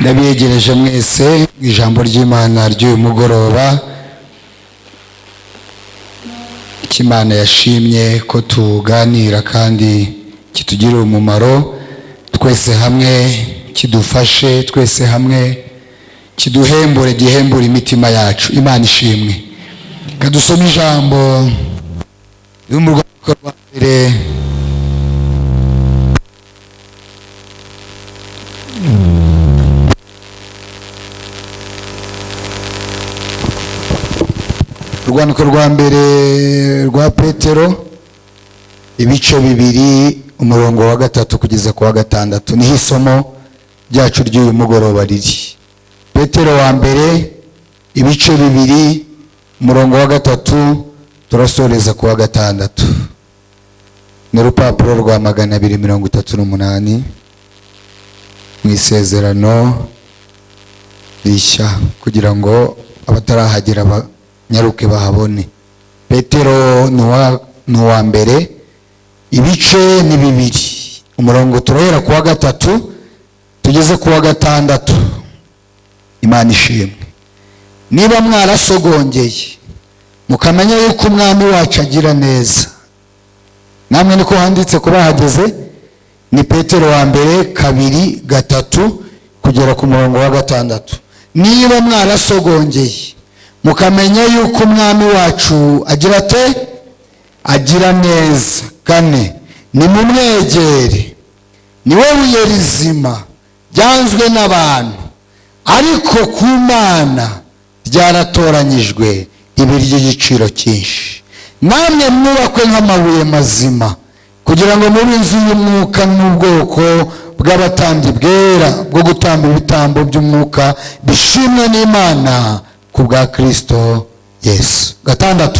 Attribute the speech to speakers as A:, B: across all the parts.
A: ndabiyegereje mwese ijambo ry'Imana ry'uyu mugoroba. Imana yashimye ko tuganira kandi kitugirira umumaro twese hamwe, kidufashe twese hamwe, kiduhembure, gihembure imitima yacu. Imana ishimwe. Kadusoma ijambo y'umurwandiko rwa mbere urwandiko rwa mbere rwa Petero, ibice bibiri, umurongo wa 3 kugeza ku wa 6. Niho isomo ryacu ry'uyu mugoroba riri. Petero wa mbere, ibice bibiri, umurongo wa 3, turasoreza ku wa 6. Ni urupapuro rwa 238 mu isezerano rishya, kugira ngo abatarahagera nyaruke bahabone. Petero ni uwa mbere, ibice ni bibiri, umurongo turahera ku wa 3 tugeze ku wa 6. Imana ishimwe. Niba mwarasogongeye mukamenya yuko umwami wacu agira neza, namwe niko handitse ko bahageze. Ni Petero wa mbere 2:3 kugera ku murongo wa 6. Niba mwarasogongeye mukamenya yuko umwami wacu agira ate? Agira neza. 4, nimumwegere, niwe buye rizima ryanzwe n'abantu, ariko ku Mana ryaratoranyijwe, ibi ry'igiciro cyinshi. Namwe mwubakwe nk'amabuye mazima, kugira ngo mube inzu y'umwuka n'ubwoko bw'abatambyi bwera bwo gutamba ibitambo by'umwuka bishimwe n'Imana ku bwa Kristo Yesu. 6,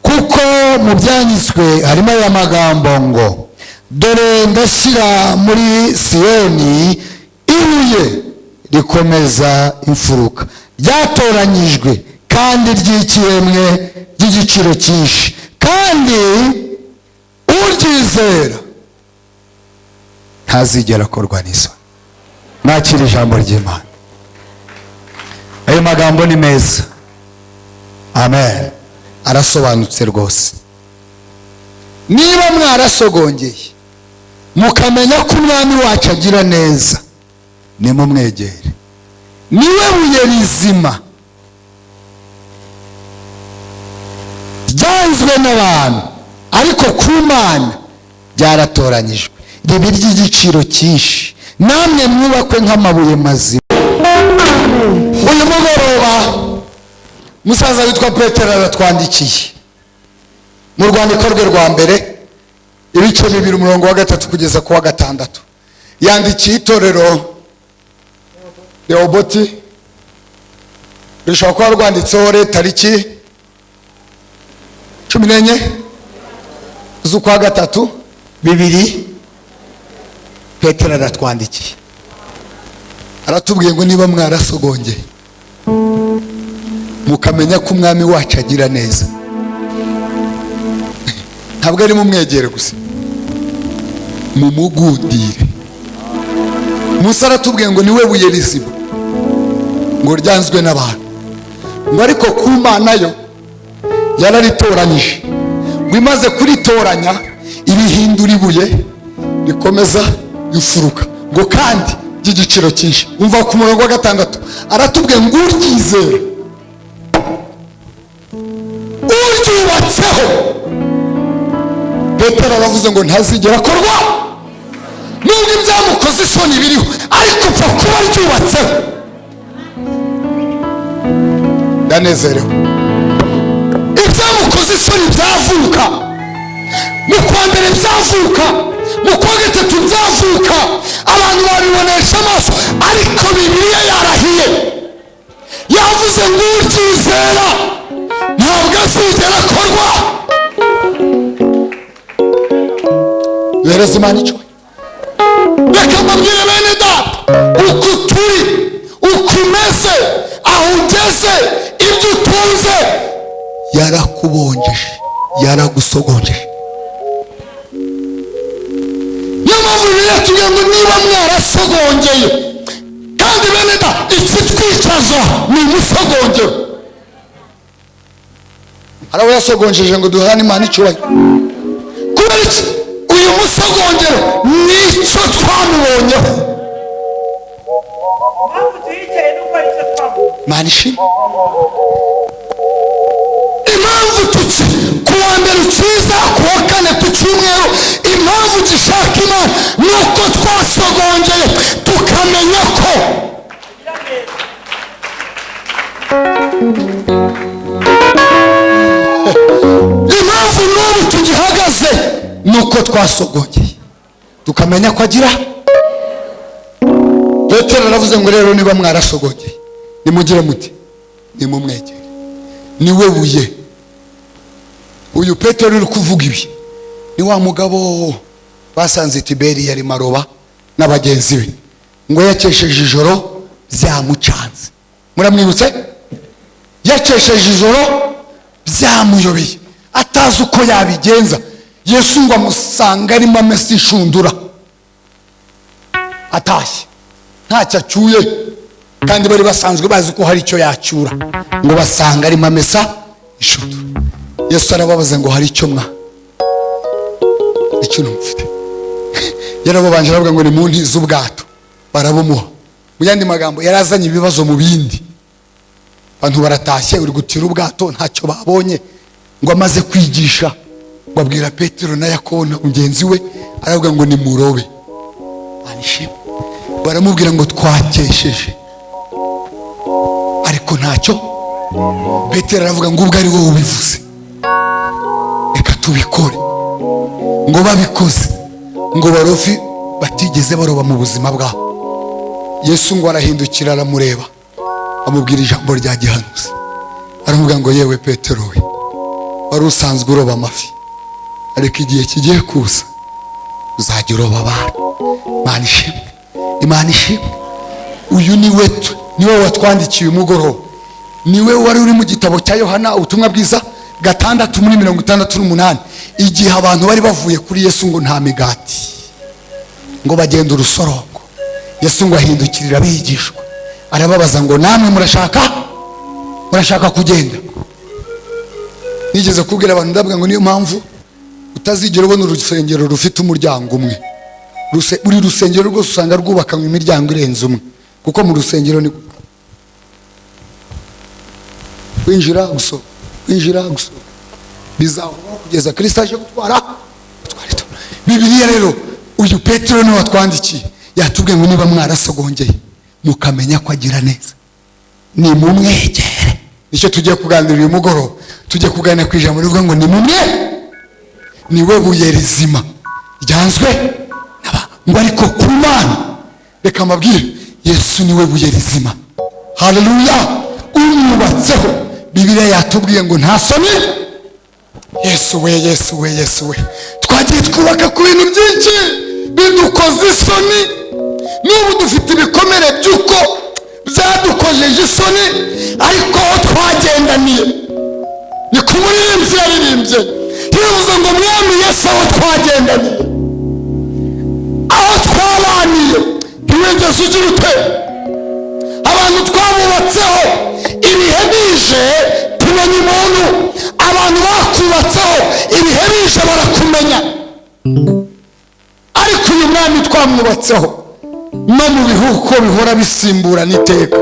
A: kuko mu byanditswe harimo aya magambo ngo, dore ndashyira muri Siyoni ibuye rikomeza imfuruka, ryatoranyijwe kandi ry'ikiremwe ry'igiciro cyinshi, kandi uryizera ntazigera akorwa n'isoni. Nakira ijambo ry'Imana. Ayo magambo ni meza. Amen. Arasobanutse rwose. Niba mwarasogongeye mukamenya ko umwami wacu agira neza, nimumwegere. Niwe buye rizima ryanzwe n'abantu, ariko ku Mana ryaratoranyijwe, ribi ry'igiciro cyinshi. Namwe mwubakwe nk'amabuye mazima. Uyu mugoroba musaza witwa Petero aratwandikiye mu rwandiko rwe rwa mbere, ibice bibiri, umurongo wa 3 kugeza ku wa 6. Yandikiye itorero Rehobothi, rishobora kuba rwanditseho tariki 14 z'ukwa 3 bibiri. Petero aratwandikiye aratubwiye ngo niba mwarasogongeye mukamenya ko umwami wacu agira neza, ntabwo ari mumwegere gusa, mumugundire. Musa aratubwiye ngo niwe buye rizima ngo ryanzwe n'abantu, ngo ariko ku Mana yo yararitoranyije, ngo imaze kuritoranya ibihindura ibuye rikomeza imfuruka, ngo kandi ry'igiciro cyinshi. Umva ku murongo wa 6 aratubwiye ngo uryizera, uryubatseho. Petero aravuze ngo ntazigera akorwa, nubwo ibyamukoze isoni biriho, ariko upfa kuba ryubatseho. Ndanezerewe. Ibyamukoze isoni byavuka, mu kwa mbere byavuka, mu kwa 3 byavuka, abantu babibonesha amaso, ariko Bibiliya yarahiye, yavuze ngo uryizera ntabwo azigera akorwa. Bereza Imana icwe. Reka mbabwire bene data, uko turi, uko umeze, aho ugeze, ibyo utunze, yarakubonjeje, yaragusogonjeje. Niyo mpamvu Bibiliya tugira ngo niba mwarasogongeye kandi bene da ikitwicaza ni umusogongero. hari abo yasogonjeje ngo duhane Imana icyubahiro. kubera iki? uyu musogongero nicyo twamubonyeho. Imana ishimwe. impamvu tuki ku wa mbere ukiza, ku wa kane, ku cyumweru, impamvu gishaka Imana ni uko twasogongeye tukamenya ko impamvu n'ubu tugihagaze ni uko twasogongeye tukamenya ko agira. Petero aravuze ngo rero niba mwarasogongeye nimugire muti nimumwegere, niwe buye. uyu Petero uri kuvuga ibi ni wa mugabo basanze Tiberiya ari maroba n'abagenzi be, ngo yakesheje ijoro byamucanze. muramwibutse? yakesheje ijoro byamuyobeye atazi uko yabigenza. Yesu ngo amusanga arimo amesa inshundura atashye ntacyo acyuye, kandi bari basanzwe bazi ko hari icyo yacyura, ngo basanga arimo amesa inshundura. Yesu arababaza ngo hari icyo icyo numfite. yarababanje aravuga ngo ni mu ntiza ubwato, barabumuha. mu yandi magambo yarazanye ibibazo mu bindi. abantu baratashye, uri gutira ubwato ntacyo babonye. ngo amaze kwigisha ngo abwira Petero na Yakobo na mugenzi we, aravuga ngo ni murobe. anishima baramubwira ngo twakesheje ariko ntacyo. Petero aravuga ngo ubwo ari wowe ubivuze reka tubikore. ngo babikoze ngo barofi batigeze baroba mu buzima bwabo. Yesu ngo arahindukira aramureba amubwira ijambo rya gihanuzi, aramubwira ngo yewe Petero we, wari usanzwe uroba amafi, ariko igihe kigiye kuza uzajya uroba abantu. Imana ishimwe, Imana ishimwe. uyu niwe watwandikiye umugoroba, niwe wari uri mu gitabo cya Yohana ubutumwa bwiza 6:68. igihe abantu bari bavuye kuri Yesu ngo nta migati, ngo bagenda urusorongo, Yesu ngo ahindukirira abigishwa arababaza ngo namwe murashaka kugenda? nigeze kubwira abantu ndavuga ngo niyo mpamvu utazigera ubona urusengero rufite umuryango umwe. buri rusengero rwose usanga rwubakanywe imiryango irenze umwe, kuko mu rusengero ni kwinjira gusohoka, kwinjira gusohoka, bizahoraho kugeza Kristo aje gutwara. Bibiliya rero uyu Petero niwe watwandikiye, yatubwiye ngo niba mwarasogongeye mukamenya ko agira neza nimumwegere. nicyo tugiye kuganira uyu mugoroba. tugiye kuganira ku ijambo rivuga ngo niwe buye rizima ryanzwe ngo ariko ku Mana. reka mbabwire, Yesu niwe buye rizima. haleluya. umwubatseho Bibiliya yatubwiye ngo nta soni. Yesu we twagiye twubaka ku bintu byinshi bidukoze isoni. n'ubu dufite ibikomere by'uko byadukojeje isoni, ariko aho twagendaniye ni ku muririmbyi yaririmbye yavuze ngo mwami Yesu aho twagendaniye, aho twabaniye ntiwigeze ugira ute. abantu twabubatseho ibihe bije tumenya umuntu, abantu bakubatseho ibihe bije barakumenya. ariko uyu mwami twamwubatseho no mu bihuko bihora bisimburana iteka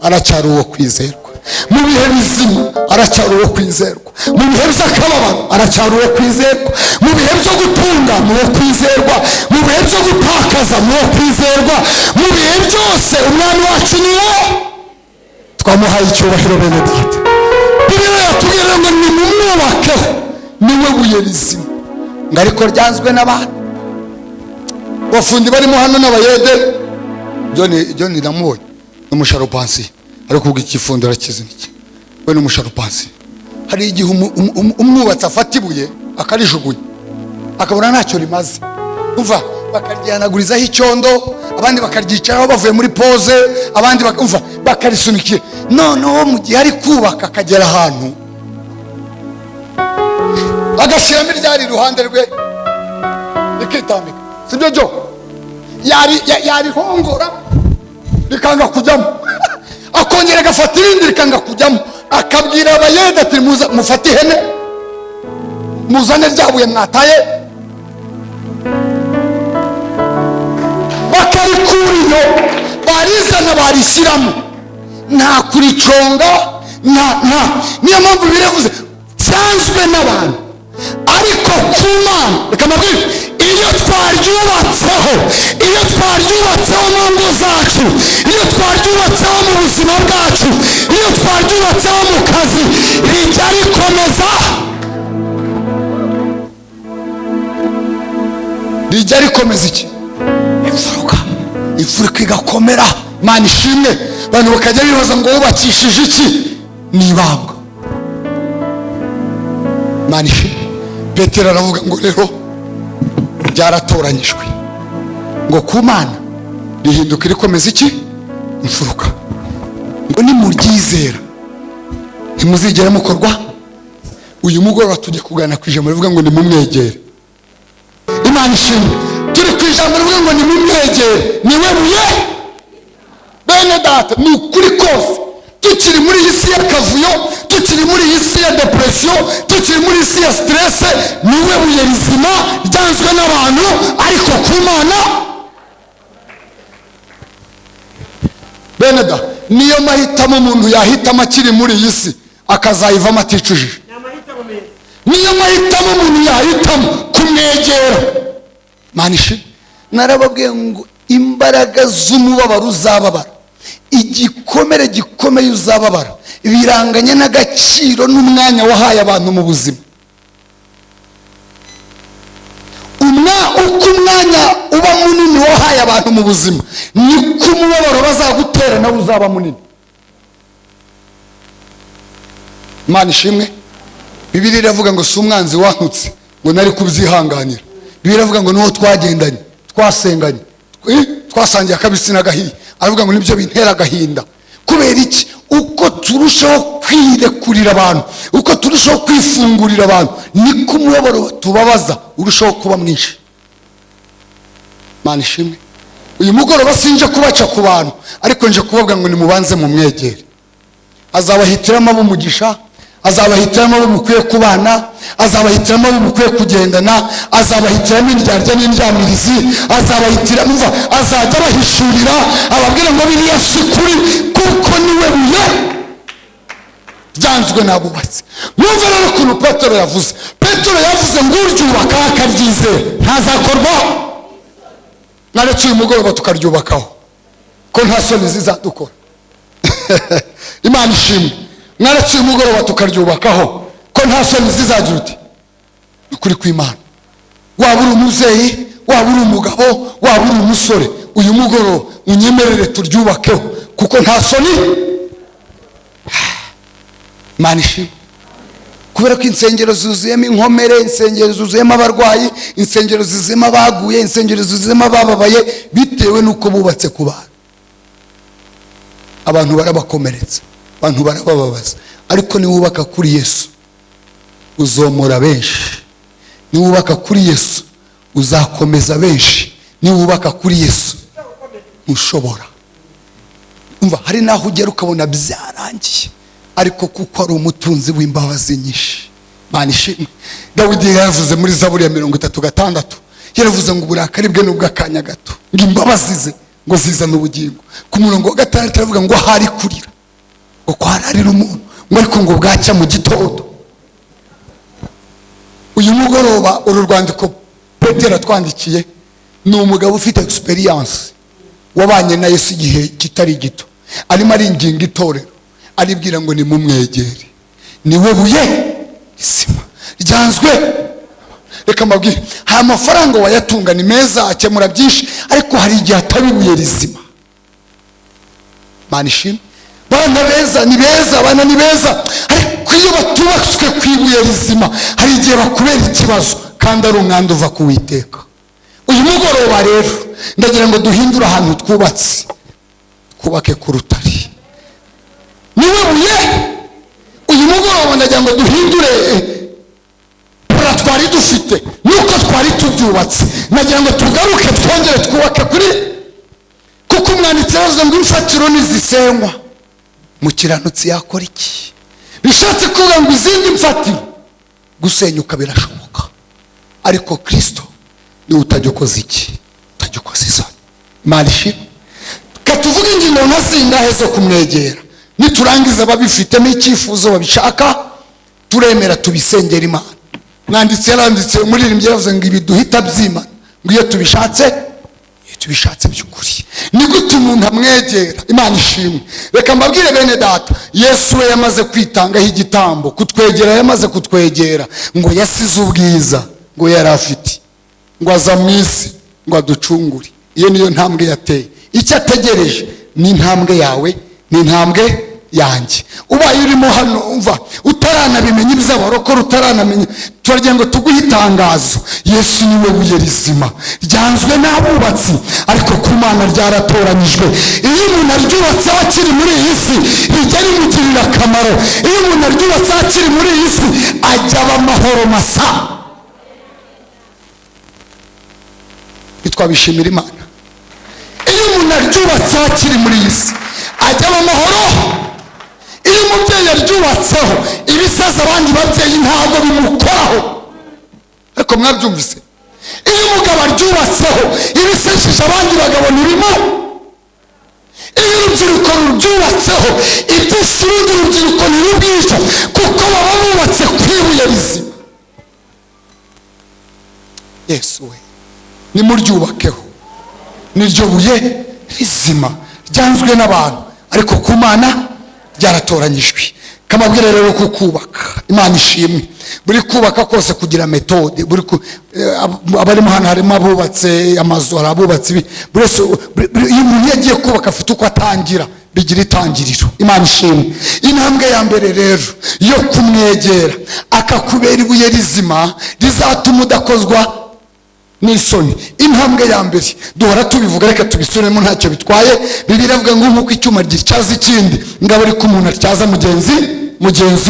A: aracyari uwo kwizerwa. mu bihe bizima aracyari uwo kwizerwa. mu bihe by'akababaro aracyari uwo kwizerwa. mu bihe byo gutunga ni uwo kwizerwa. mu bihe byo gutakaza ni uwo kwizerwa. mu bihe byose umwami wacu ni wo. twamuhaye icyubahiro bene data. Bibiliya yatubwira ngo nimumwubakeho niwe buye rizima ngo ariko ryanzwe n'abantu. bafundi barimo hano n'abayede, John namubonye n'umusharupansi ariko kubwo ikifundo arakiziniki. we n'umusharupansi, hari igihe umwubatsi afata ibuye akarijugunya akabona ntacyo rimaze, umva bakaryihanagurizaho icyondo, abandi bakaryicaraho bavuye muri pose, abandi bakarisunikira. noneho mu gihe ari kubaka akagera ahantu agashyiramo iryari iruhande rwe rikitambika, sibyo jo? yarihongora rikanga kujyamo, akongera agafata irindi rikanga kujyamo, akabwira abayede ati mufate ihene muzane ryabuye mwataye, bakarikura iyo barizana barishyiramo, nta kuriconga, niyo mpamvu biravuze byanzwe n'abantu, ariko ku Mana reka mbabwire, iyo twaryubatseho mu ngo zacu, iyo twaryubatseho mu buzima bwacu, iyo twaryubatseho mu kazi, rijya rikomeza, rijya rikomeza iki? Imfuruka igakomera. Mana ishimwe. Abantu bakajya bibaza ngo wubakishije iki? Ni ibanga. Mana ishimwe. Petero aravuga ngo rero byaratoranyijwe ngo ku Mana rihinduka irikomeza iki? Imfuruka. Ngo nimuryizera ntimuzigera mukorwa. Uyu mugoroba tujye kugana ku ijambo rivuga ngo nimumwegere. Imana ishimwe. Turi ku ijambo rivuga ngo nimumwegere, niwe buye. Bene data, ni ukuri kose tukiri muri iyi si y'akavuyo, tukiri muri iyi si ya depression, tukiri muri iyi si ya stress, niwe buye rizima ryanzwe n'abantu, ariko ku Mana. Bene data, niyo mahitamo umuntu yahitamo akiri muri iyi si akazayivamo aticujije. Niyo mahitamo umuntu yahitamo kumwegera. Manishi narababwiye ngo imbaraga z'umubabaro uzababara, igikomere gikomeye uzababara, biranganye n'agaciro n'umwanya wahaye abantu mu buzima. Uko umwanya uba munini wahaye abantu mu buzima, niko umubabaro bazagutera nawe uzaba munini. Mana ishimwe. Bibiliya iravuga ngo si umwanzi wantutse ngo nari kubyihanganira. Bibiliya iravuga ngo niho twagendanye, twasenganye, twasangiye akabisi n'agahiye. Aravuga ngo nibyo bintera agahinda. Kubera iki? Uko turushaho kwirekurira abantu, uko turushaho kwifungurira abantu, niko umubabaro tubabaza urushaho kuba mwinshi. Mana ishimwe. Uyu mugoroba sinje kubaca ku bantu, ariko nje kuvuga ngo nimubanze mu mwegere. Azabahitiramo ab'umugisha, azabahitiramo abo mukwiye kubana, azabahitiramo abo mukwiye kugendana, azabahitiramo indyarya n'indyamirizi, azabahitiramo, azajya abahishurira, ababwira ngo biriya si kuri, kuko niwe buye ryanzwe n'abubatsi. Mwumve rero ukuntu Petero yavuze. Petero yavuze ngo uryubaka akaryizera ntazakorwaho. Naretse uyu mugoroba tukaryubakaho ko nta soni zizadukora. Imana ishimwe. Naretse uyu mugoroba tukaryubakaho ko nta soni zizagira uti ukuri kw'Imana. Waba uri umubyeyi, waba uri umugabo, waba uri umusore, uyu mugoroba unyemerere turyubakeho kuko nta soni. Imana ishimwe. Kubera ko insengero zuzuyemo inkomere, insengero zuzuyemo abarwayi, insengero zuzuyemo abaguye, insengero zuzuyemo abababaye, bitewe n'uko bubatse ku bantu. Abantu barabakomeretsa, abantu barabababaza, ariko niwubaka kuri Yesu uzomora benshi. Niwubaka kuri Yesu uzakomeza benshi. Niwubaka kuri Yesu ushobora. Umva, hari naho ugera ukabona byarangiye, ariko kuko ari umutunzi w'imbabazi nyinshi. Mana ishimwe. Dawidi yaravuze muri Zaburi ya 36, yaravuze ngo uburakari bwe n'ubw'akanya gato, ngo imbabazi ze ngo zizana ubugingo. Ku murongo wa 6 aravuga ngo hari kurira, ngo kwararira umuntu, ngo ariko ngo bwacya mu gitondo. Uyu mugoroba uru rwandiko Petero atwandikiye ni umugabo ufite experience, wabanye na Yesu igihe kitari gito, arimo aringinga itorero, aribwira ngo nimumwegere, niwe buye isima ryanzwe. Reka mbabwire, hari amafaranga wayatunga ni meza, akemura byinshi, ariko hari igihe atari ibuye rizima. Mana ishimwe. Bana beza ni beza, bana ni beza, ariko iyo batubatswe ku ibuye rizima, hari igihe bakubera ikibazo kandi ari umwanda uva ku Uwiteka. Uyu mugoroba rero ndagira ngo duhindure ahantu twubatse, twubake ku rutare, niwe buye. Uyu mugoroba ndagira ngo duhindure twari dufite nuko twari tubyubatse. Ndagira ngo tugaruke twongere twubake kuri, kuko umwanditsi yavuze ngo imfatiro nizisenywa umukiranutsi yakora iki? bishatse kuvuga ngo izindi mfatiro gusenyuka birashoboka, ariko Kristo niwe utajya ukoza iki? utajya ukoza isoni. Marishi katuvuga ingingo nka zingahe zo kumwegera, niturangiza babifite n'icyifuzo babishaka turemera tubisengera Imana. Mwanditsi yaranditse umuririmbyi yavuze ngo ibi duhita byimana ngo iyo tubishatse by'ukuri. Ni gute umuntu amwegera? Imana ishimwe. Reka mbabwire bene data, Yesu we yamaze kwitangaho igitambo, kutwegera yamaze kutwegera, ngo yasize ubwiza ngo yari afite, ngo aza mu isi ngo aducungure. Iyo niyo ntambwe yateye. Icyo ategereje ni intambwe yawe, ni intambwe yanjye. Ubaye urimo hano umva utaranabimenya iby'abarokore, utaranamenya, turagira ngo tuguhe itangazo. Yesu niwe buye rizima ryanzwe n'abubatsi, ariko ku Mana ryaratoranyijwe. Iyo umuntu aryubatse akiri muri iyi si rijya rimugirira akamaro. Iyo umuntu aryubatse akiri muri iyi si ajya aba amahoro masa. Twabishimira Imana. Iyo umuntu aryubatse akiri muri iyi si ajya aba amahoro. Iyo umubyeyi aryubatseho ibisaza abandi babyeyi ntabwo bimukoraho, ariko mwabyumvise. Iyo umugabo aryubatseho ibisesheje abandi bagabo ntibimo. Iyo urubyiruko ruryubatseho iby'isi urundi rubyiruko ntirubwica, kuko baba bubatse ku ibuye rizima. Yesu we nimuryubakeho, niryo buye rizima ryanzwe n'abantu, ariko ku Mana ryaratoranyijwe. Kamabwire rero kukubaka, Imana ishimwe. Buri kubaka kose kugira metode, buri abarimo hano harimo abubatse amazu, hari abubatse iyo umuntu yagiye kubaka afite uko atangira, bigira itangiriro. Imana ishimwe. Intambwe ya mbere rero yo kumwegera akakubera ibuye rizima rizatuma udakozwa n'isoni. Intambwe ya mbere duhora tubivuga, reka tubisubiremo ntacyo bitwaye. Bibiliya ivuga ngo nk'uko icyuma gityaza ikindi, ngabo ariko umuntu atyaza mugenzi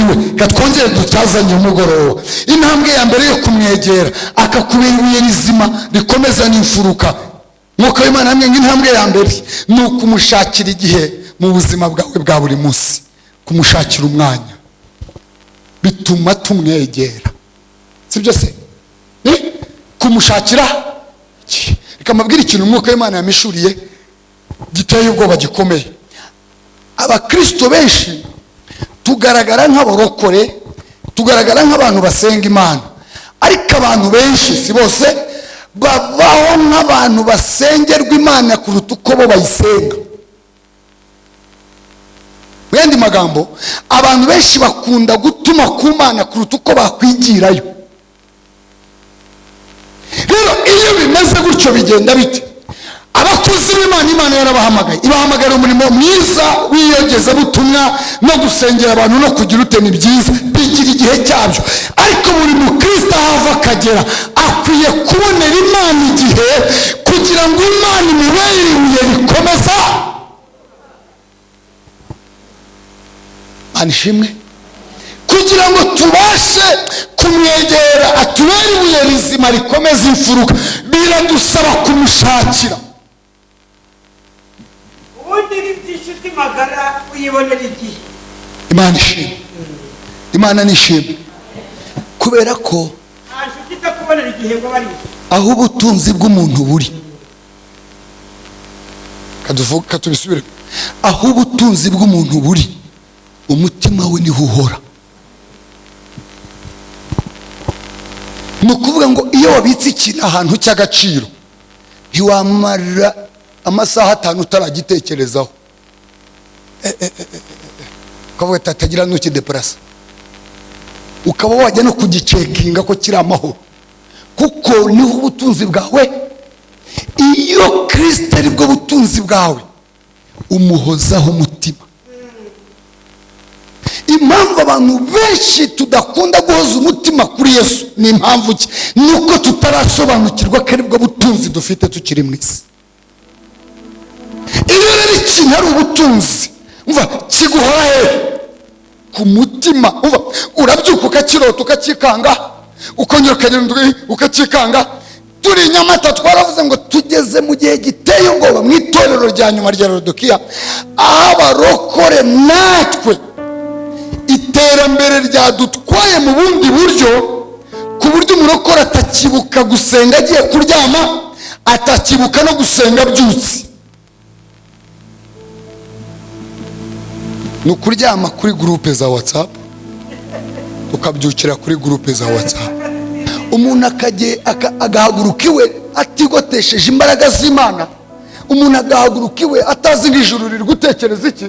A: we, katwongere dutyazanye umugoroba. Intambwe ya mbere yo kumwegera akakubera ibuye rizima rikomeza n'imfuruka. Nk'uko Imana hamwe nk'intambwe ya mbere ni ukumushakira igihe mu buzima bwawe bwa buri munsi, kumushakira umwanya bituma tumwegera. Sibyo se? Kumushakira. Reka mbabwire ikintu umwuka w'Imana yamishuriye giteye ubwoba gikomeye. Abakristo benshi tugaragara nk'abarokore, tugaragara nk'abantu basenga Imana, ariko abantu benshi, si bose, babaho nk'abantu basengerwa Imana kuruta uko bo bayisenga. Mu yandi magambo, abantu benshi bakunda gutuma ku Mana kuruta uko bakwigirayo. Rero iyo bimeze gutyo bigenda bite? Abakozi b'Imana, Imana yarabahamagaye, ibahamagara umurimo mwiza w'iyogezabutumwa no gusengera abantu no kugira uteni byiza, bigira igihe cyabyo. Ariko buri mukristo ahava akagera akwiye kubonera Imana igihe, kugira ngo Imana imubere ibuye rikomeza. Anishimwe. Kugira ngo tubashe kumwegera atubere ibuye rizima rikomeza imfuruka, biradusaba kumushakira.
B: Ubundi n'iby'inshuti magara uyibonera igihe.
A: Imana ishimwe. Imana nishimwe. Kubera ko
B: nta nshuti itakubonera igihe ngo bari
A: aho ubutunzi bw'umuntu buri, katubisubire, aho ubutunzi bw'umuntu buri umutima we niho uhora. Ni ukuvuga ngo iyo wabitse ikintu ahantu cy'agaciro ntiwamara amasaha 5 utaragitekerezaho. Ukavuga tatagira n'ukideprasa, ukaba wajya no kugicekinga ko kiri amahoro, kuko niho ubutunzi bwawe. Iyo Kristo ari bwo butunzi bwawe umuhozaho umutima. Impamvu abantu benshi tudakunda guhoza umutima kuri Yesu ni impamvu ki? Nuko tutarasobanukirwa ko ari bwo butunzi dufite tukiri mu isi. Iyo rero ikintu ari ubutunzi, umva kiguhora hehe? Ku mutima. Umva urabyuka ukakirota ukakikanga, ukongera ukagenda ukakikanga. turi i Nyamata twaravuze ngo tugeze mu gihe giteye ubwoba mu itorero rya nyuma rya Laodikiya, aho abarokore natwe iterambere ryadutwaye mu bundi buryo, ku buryo umurokore atakibuka gusenga agiye kuryama, atakibuka no gusenga abyutse. ni ukuryama kuri gurupe za WhatsApp, ukabyukira kuri gurupe za WhatsApp. Umuntu agahaguruka iwe atigotesheje imbaraga z'Imana. Umuntu agahaguruka iwe atazi ngo ijuru riri gutekereza iki.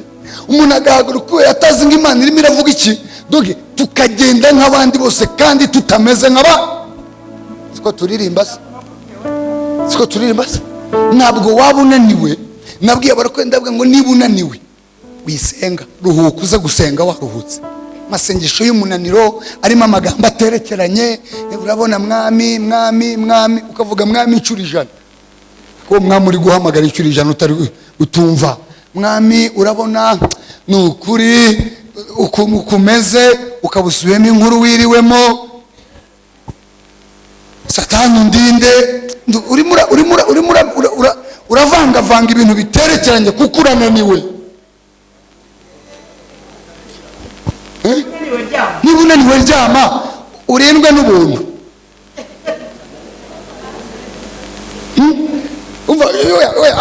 A: Umuntu agahaguruka iwe atazi ngo Imana irimo iravuga iki. Doge tukagenda nk'abandi bose kandi tutameze nk'aba. Siko turirimba se, siko turirimba se. Ntabwo waba unaniwe. Nabwiye barakwenda ngo niba unaniwe wisenga, ruhuka, uza gusenga waruhutse. Masengesho y'umunaniro arimo amagambo aterekeranye. Urabona mwami mwami mwami, ukavuga mwami incuro 100, ko mwami uri guhamagara incuro 100 utari utumva. Mwami urabona nukuri ukumeze, ukabusubiyemo inkuru wiriwemo. Satani ndinde uravanga ibintu biterekeranye kuko urananiwe. Niba unaniwe ryama, urindwe n'ubuntu.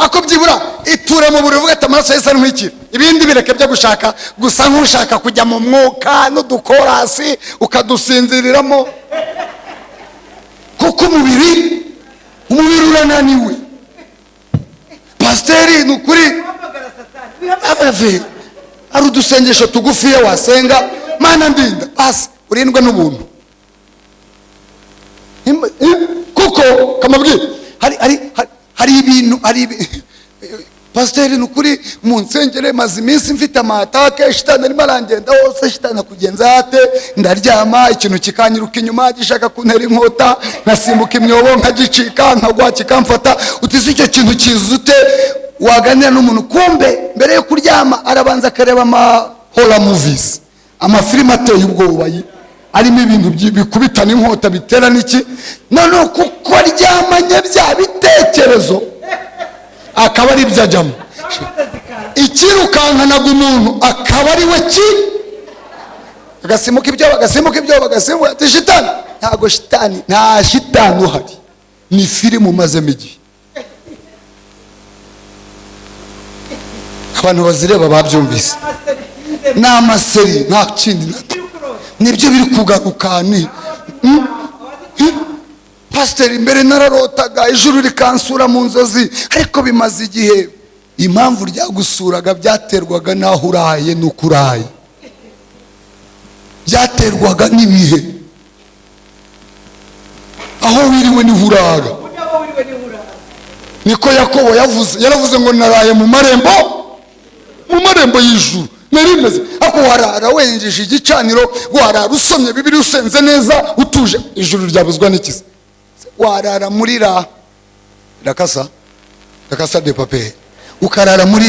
A: Ako byibura iture mu buri vuga ati amaraso y'Yesu ari nk'iki. Ibindi bireke byo gushaka gusa nk'ushaka kujya mu mwuka n'udukorasi ukadusinziriramo, kuko umubiri urananiwe. Pasiteri ni ukuri ari udusengesho tugufiya wasenga, Mana ndinda basi urindwe n'ubuntu. Kuko kamabwira hari ibintu Pasiteri ni ukuri mu nsengere maze iminsi mfite amatake, shitani arimo arangenda hose. Shitani akugenza hate, ndaryama ikintu kikanyiruka inyuma gishaka kuntera inkota, nkasimbuka imyobo nkagicika, nkagwa kikamfata. Utizi icyo kintu kizute waganira n'umuntu, kumbe mbere yo kuryama arabanza akareba horror movies, amafilime ateye ubwoba arimo ibintu bikubitana inkota bitera n'iki. None kuko aryamanye bya bitekerezo akaba ari byajyamo, ikirukankanaga umuntu akaba ari we agasimuka ibyo bagasimbuka ati shitani. Ntago shitani, nta shitani uhari, ni filime umazemo igihe. Abantu bazireba babyumvise, n'amaseri nta kindi nibyo biri kugaruka. Pasiteri imbere nararotaga ijuru rikansura mu nzozi, ariko bimaze igihe. Impamvu ryagusuraga byaterwaga naho uraye nuko uraye, byaterwaga n'ibihe. Aho wiriwe niho urara. Niko Yakobo yaravuze ngo naraye mu marembo y'ijuru. Narimeze ako warara wenjeje igicaniro, warara usomye Bibiliya usenze neza utuje, ijuru ryabuzwa n'ikizi. Warara muri rakasa de papier, ukarara muri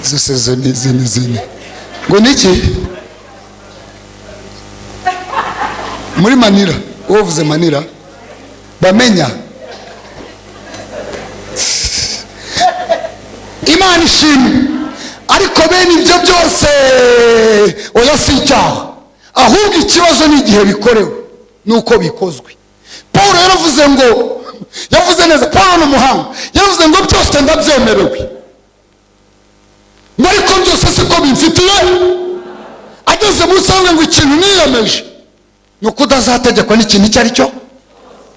A: zini ngo niki muri Manira. Uvuze Manira bamenya. Imana ishimwe. Ariko bene ibyo byose oya si icyaha, ahubwo ikibazo ni igihe bikorewe nuko bikozwe. Paulo yavuze neza, Paulo n'umuhanga yavuze ngo byose ndabyemerewe, ariko byose siko bimfitiye. Ageze munsi avuga ngo ikintu niyemeje ni uko udazategekwa n'ikintu icyo ari cyo.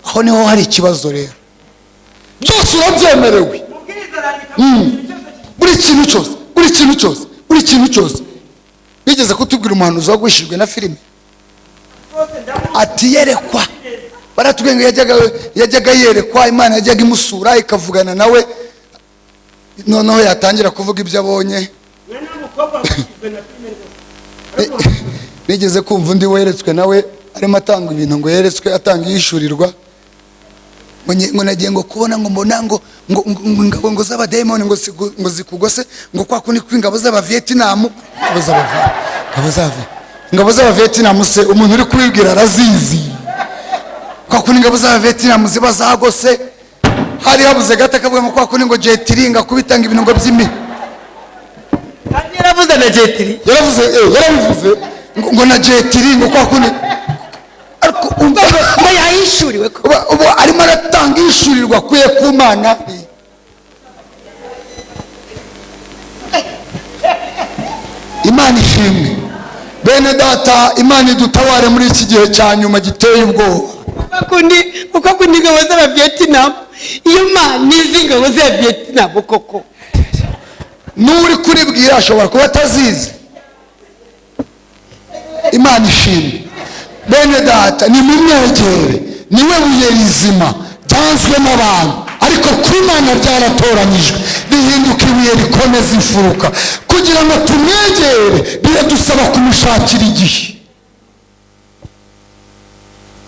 A: Aho niho hari ikibazo rero. Byose urabyemerewe, buri kintu cyose. Bigeze kutubwira umuhanuzi wagwishijwe na filime ati yerekwa, baratubwiye ngo yajyaga yerekwa, Imana yajyaga imusura ikavugana nawe, noneho yatangira kuvuga ibyo abonye. Nigeze kumva undi weretswe nawe arimo atanga ibintu, ngo yeretswe atanga yishurirwa, ngo nagiye ngo kubona ngo mbona ngo ingabo z'abadayimoni ngo zikugose, ngo kwa kundi kw'ingabo z'aba Vietnam, ingabo z'abavietinamu se umuntu uri kubibwira arazizi, kwa kundi ingabo z'abavietinamu ziba zagose hari habuze gato akavuga ngo kwa kundi ngo jetiringa kubitanga ibintu ngo by'imi,
B: kandi yaravuze na jetiri,
A: yaravuze ngo na jetiringa kwa kundi, ariko
B: ngo yahishuriwe ko
A: ubu arimo aratanga ishurirwa kuye ku Mana. Imana ishimwe bene data, Imana idutabare muri iki gihe cya nyuma giteye ubwoba.
B: uko kundi ingabo z'abavietinamu, iyo Mana izi ingabo z'abavietinamu koko
A: n'uri kuribwira ashobora kuba atazizi. Imana ishimwe bene data, ni mumwegere, niwe buye rizima ryanzwe n'abantu, ariko ku Mana ryaratoranyijwe rihinduka ibuye rikomeza imfuruka. Kugira ngo tumwegere biradusaba kumushakira igihe.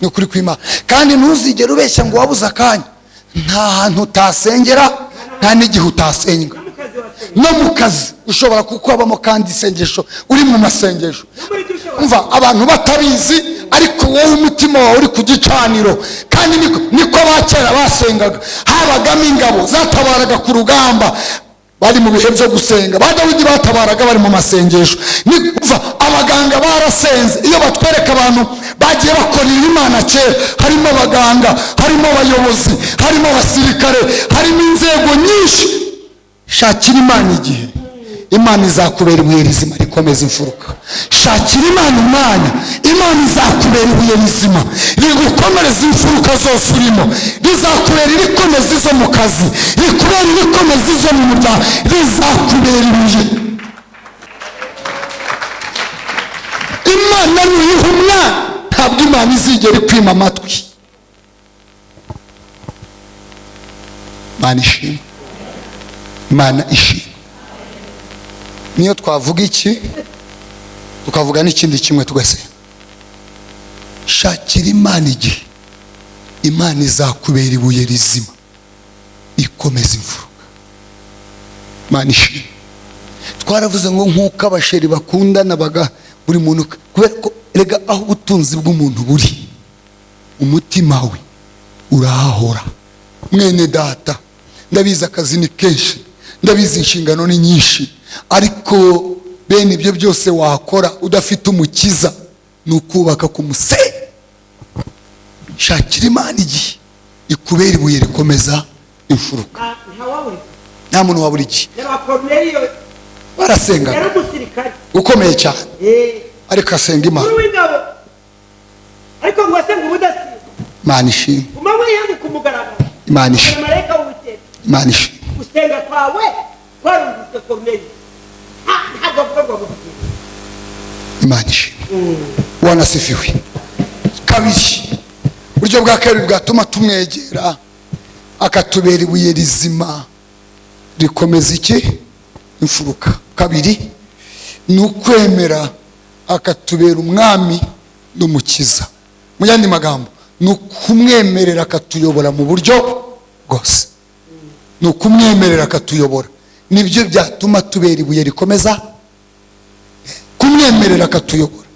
A: Ni ukuri kw'Imana, kandi ntuzigere ubeshya ngo wabuze akanya. Nta hantu utasengera, nta n'igihe utasenga. No mu kazi ushobora kuko habamo kandi isengesho, uri mu masengesho. Umva abantu batabizi, ariko wowe umutima wawe uri ku gicaniro. Kandi niko abakera basengaga, habagamo ingabo zatabaraga ku rugamba bari mu bihe byo gusenga. Ba Dawidi batabaraga bari mu masengesho. Umva abaganga barasenze. Iyo batwereka abantu bagiye bakorera Imana kera, harimo abaganga, harimo abayobozi, harimo abasirikare, harimo inzego nyinshi. Shakira Imana igihe, Imana izakubera ibuye rizima rikomeza imfuruka. Shakira Imana umwanya, Imana izakubera ibuye rizima rigukomereza imfuruka zose urimo. Rizakubera irikomeza izo mu kazi, rikubera irikomeza izo mu muryango, rizakubera ibuye. Imana nuyiha umwanya, ntabwo Imana izigera ikwima amatwi. Imana ishimwe, Imana ishimwe. Niyo twavuga iki tukavuga n'ikindi kimwe tugasenga. Shakira Imana igihe, Imana izakubera ibuye rizima ikomeza imfuruka. Imana ishimwe. Twaravuze ngo nk'uko abasheri bakundana buri muntu, kubera ko rega aho ubutunzi bw'umuntu buri, umutima we urahahora. Mwene data, ndabizi akazi ni kenshi, ndabizi inshingano ni nyinshi, ariko bene ibyo byose wakora udafite umukiza ni ukubaka ku musenyi. Shakira Imana igihe ikubera ibuye rikomeza imfuruka. Nta muntu wabura igihe. Barasenga ukomeye cyane, ariko asenga Imana.
B: ariko ngo asenga ubudasiba.
A: Imana ishimwe, Imana ishimwe, Imana ishimwe.
B: Gusenga kwawe kwarumvise Koruneliyo, ntabwo avuga ngo amuvuge.
A: Imana ishimwe, wanasifiwe. Kabiri, uburyo bwa kabiri bwatuma tumwegera akatubera ibuye rizima rikomeza iki imfuruka. Kabiri ni ukwemera akatubera umwami n'umukiza. Mu yandi magambo ni ukumwemerera akatuyobora mu buryo bwose. Ni ukumwemerera akatuyobora, nibyo byatuma tubera ibuye rikomeza. Kumwemerera akatuyobora